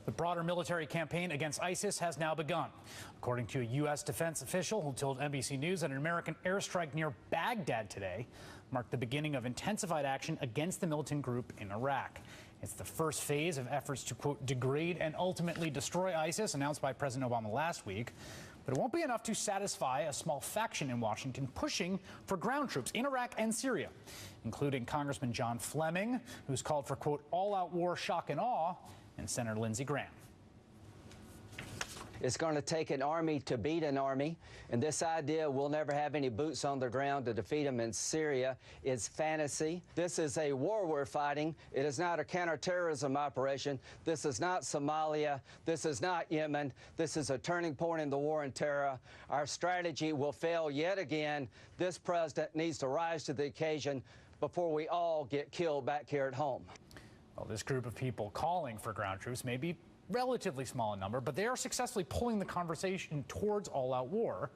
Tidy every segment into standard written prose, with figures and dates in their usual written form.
The broader military campaign against ISIS has now begun. According to a U.S. defense official who told NBC News that an American airstrike near Baghdad today marked the beginning of intensified action against the militant group in Iraq. It's the first phase of efforts to, quote, degrade and ultimately destroy ISIS, announced by President Obama last week. But it won't be enough to satisfy a small faction in Washington pushing for ground troops in Iraq and Syria, including Congressman John Fleming, who's called for, quote, all-out war, shock and awe, and Senator Lindsey Graham. It's going to take an army to beat an army, and this idea we'll never have any boots on the ground to defeat them in Syria is fantasy. This is a war we're fighting. It is not a counterterrorism operation. This is not Somalia. This is not Yemen. This is a turning point in the war on terror. Our strategy will fail yet again. This president needs to rise to the occasion before we all get killed back here at home. Well, this group of people calling for ground troops may be relatively small in number, but they are successfully pulling the conversation towards all-out war.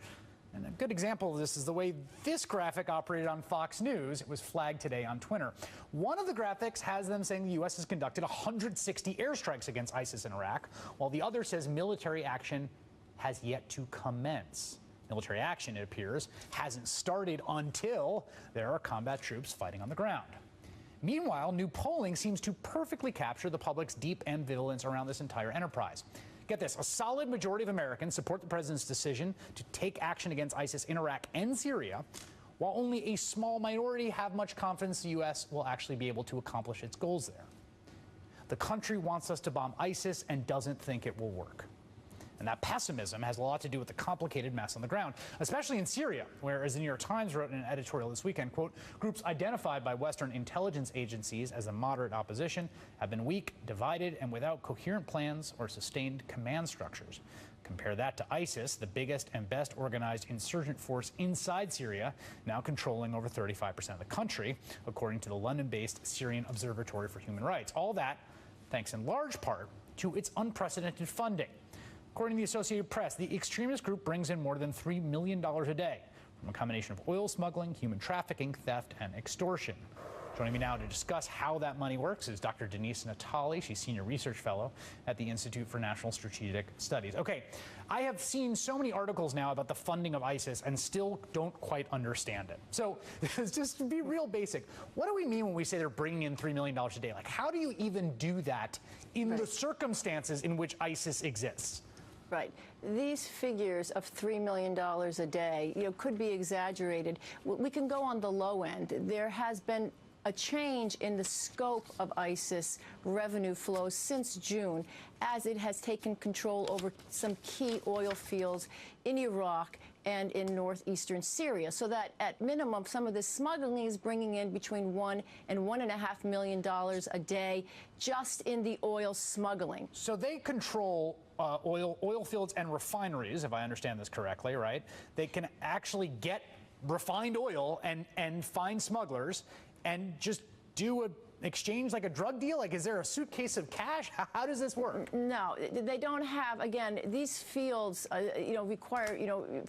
And a good example of this is the way this graphic operated on Fox News. It was flagged today on Twitter. One of the graphics has them saying the U.S. has conducted 160 airstrikes against ISIS in Iraq, while the other says military action has yet to commence. Military action, it appears, hasn't started until there are combat troops fighting on the ground. Meanwhile, new polling seems to perfectly capture the public's deep ambivalence around this entire enterprise. Get this, a solid majority of Americans support the president's decision to take action against ISIS in Iraq and Syria, while only a small minority have much confidence the U.S. will actually be able to accomplish its goals there. The country wants us to bomb ISIS and doesn't think it will work. And that pessimism has a lot to do with the complicated mess on the ground, especially in Syria, where, as the New York Times wrote in an editorial this weekend, quote, groups identified by Western intelligence agencies as the moderate opposition have been weak, divided, and without coherent plans or sustained command structures. Compare that to ISIS, the biggest and best organized insurgent force inside Syria, now controlling over 35% of the country, according to the London-based Syrian Observatory for Human Rights. All that thanks in large part to its unprecedented funding. According to the Associated Press, the extremist group brings in more than $3 million a day from a combination of oil smuggling, human trafficking, theft, and extortion. Joining me now to discuss how that money works is Dr. Denise Natali. She's Senior Research Fellow at the Institute for National Strategic Studies. Okay, I have seen so many articles now about the funding of ISIS and still don't quite understand it. So just to be real basic, what do we mean when we say they're bringing in $3 million a day? Like, how do you even do that in the circumstances in which ISIS exists? Right. These figures of $3 million a day, could be exaggerated. We can go on the low end. There has been a change in the scope of ISIS revenue flows since June, as it has taken control over some key oil fields in Iraq and in northeastern Syria, so that at minimum some of this smuggling is bringing in between $1 and $1.5 million a day just in the oil smuggling. So they control oil fields and refineries, if I understand this correctly, right? They can actually get refined oil and find smugglers and just do an exchange like a drug deal? Like, is there a suitcase of cash? How does this work? No, they don't have, again, these fields, require,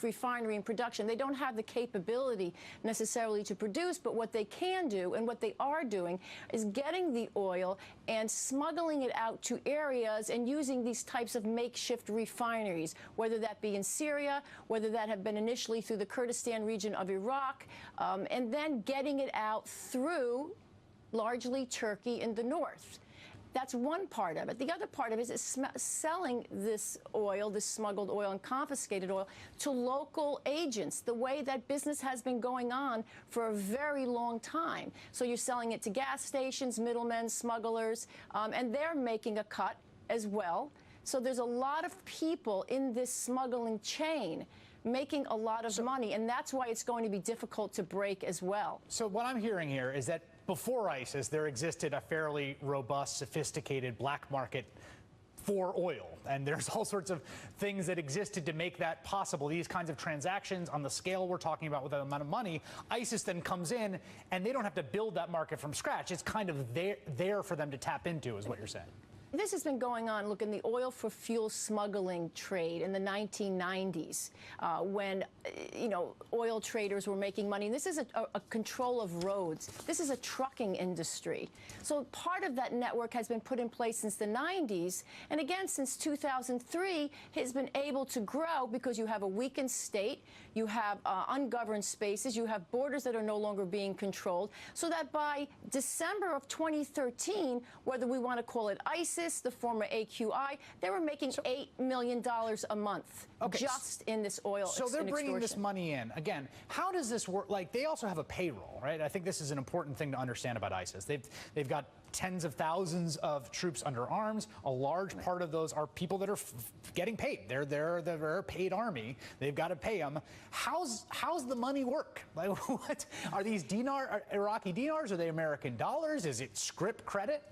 refinery and production. They don't have the capability necessarily to produce, but what they can do and what they are doing is getting the oil and smuggling it out to areas and using these types of makeshift refineries, whether that be in Syria, whether that have been initially through the Kurdistan region of Iraq, and then getting it out through largely Turkey in the north. That's one part of it. The other part of it is selling this oil, this smuggled oil and confiscated oil, to local agents, the way that business has been going on for a very long time. So you're selling it to gas stations, middlemen, smugglers, and they're making a cut as well. So there's a lot of people in this smuggling chain making a lot of money, and that's why it's going to be difficult to break as well. So what I'm hearing here is that before ISIS, there existed a fairly robust, sophisticated black market for oil. And there's all sorts of things that existed to make that possible. These kinds of transactions on the scale we're talking about with the amount of money, ISIS then comes in and they don't have to build that market from scratch. It's kind of there for them to tap into, is what you're saying. This has been going on, look, in the oil for fuel smuggling trade in the 1990s, when, oil traders were making money. And this is a control of roads. This is a trucking industry. So part of that network has been put in place since the 90s. And again, since 2003, has been able to grow because you have a weakened state, you have ungoverned spaces, you have borders that are no longer being controlled, so that by December of 2013, whether we want to call it ISIS, the former AQI, they were making $8 million a month just in this oil. So they're bringing this money in. Again, how does this work? Like, they also have a payroll, right? I think this is an important thing to understand about ISIS. They've got tens of thousands of troops under arms. A large part of those are people that are getting paid. They're a paid army. They've got to pay them. How's the money work? Like, what are these Iraqi dinars? Are they American dollars? Is it scrip credit?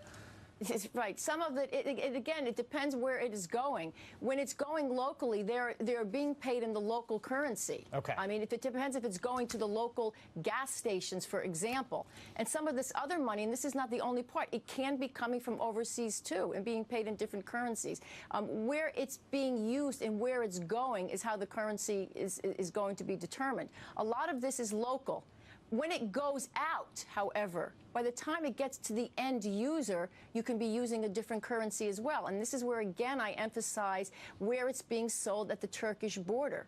Right. Some of it, again, it depends where it is going. When it's going locally, they're being paid in the local currency. Okay. I mean, it depends if it's going to the local gas stations, for example. And some of this other money, and this is not the only part, it can be coming from overseas, too, and being paid in different currencies. Where it's being used and where it's going is how the currency is going to be determined. A lot of this is local. When it goes out, however, by the time it gets to the end user, you can be using a different currency as well. And this is where, again, I emphasize where it's being sold at the Turkish border,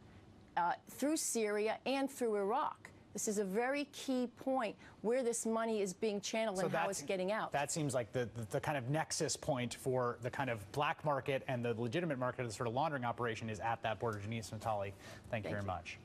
through Syria and through Iraq. This is a very key point where this money is being channeled and how it's getting out. That seems like the kind of nexus point for the kind of black market and the legitimate market of the sort of laundering operation is at that border. Janice Natali, thank you very much.